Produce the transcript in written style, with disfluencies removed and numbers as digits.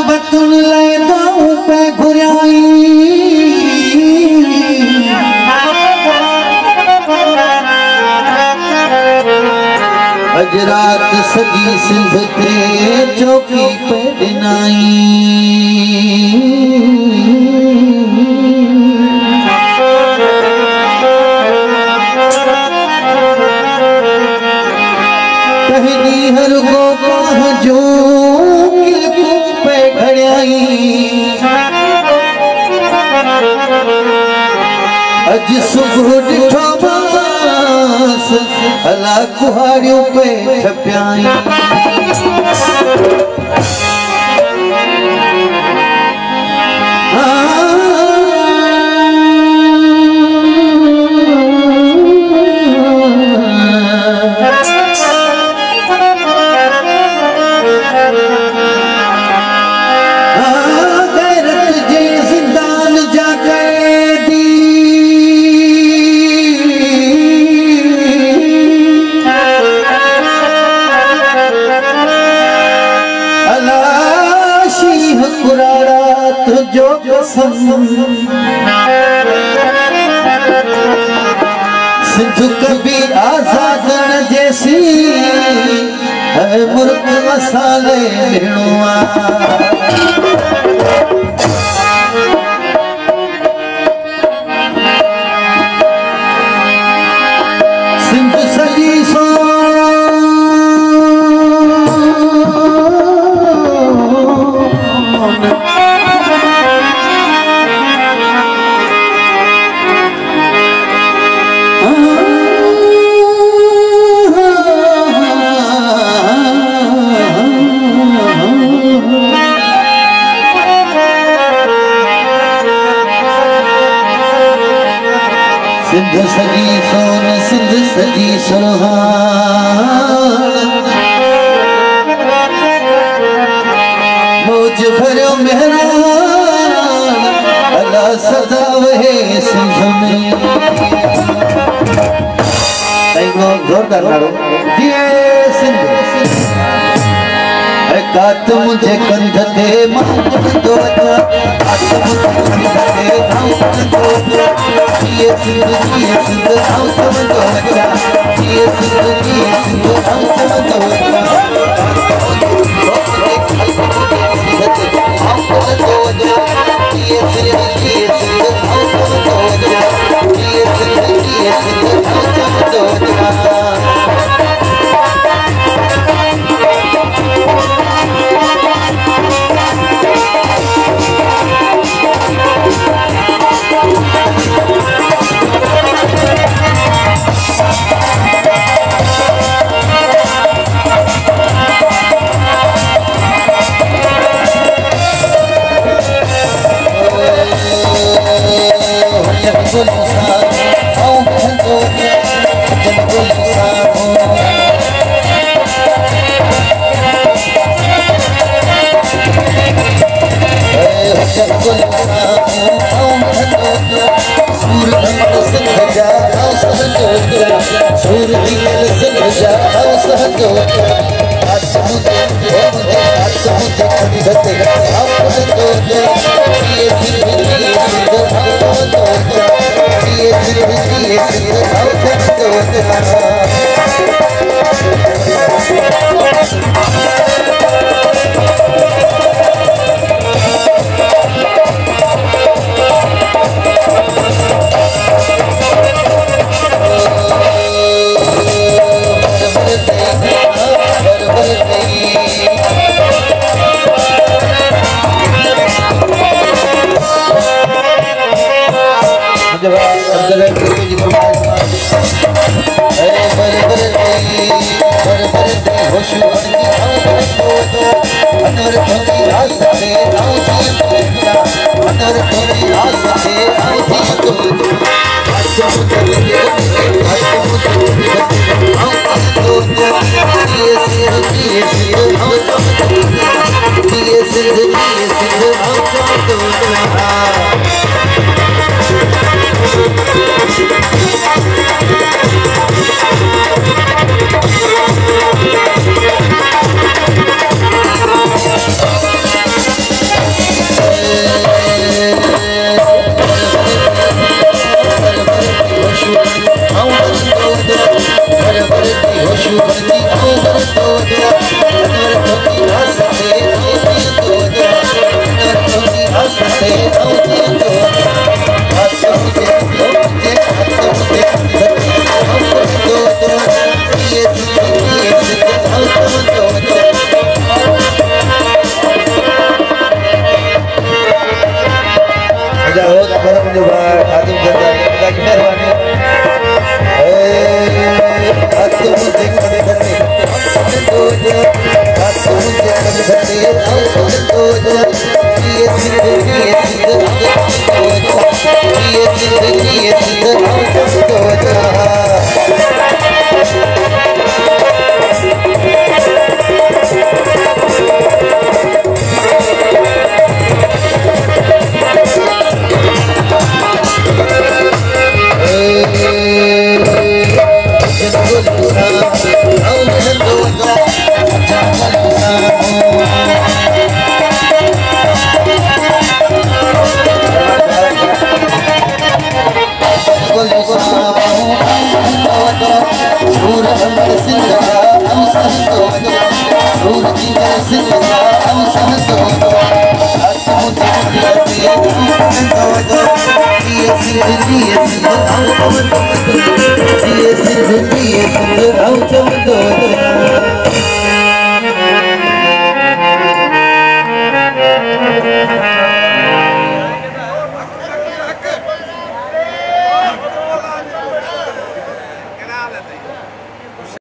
बतुन ले दाऊ पे घुराई अज रात सजी सिंध के चौकी पे डिनाई कहनी हर को कह जो पे घड़ाई अज सुबह डिठो बास अला कुहाड़ियों पे छपियाई जो सिंधु कबीर आजाद न जैसी मुल्क मसाले भेणुआ सिंधु सजी सो सिंध सजी सोन सिंध सजी सुहान मौज भरियो मेहरान अला सदा वहे सिंध में जोरदार नारो दिए सिंध कात मुझे कंध ते मांगन दो कात मुझे कंध ते मांगन दो ये सिंध आओ तुम दो ये सिंध आओ तुम दो Yes,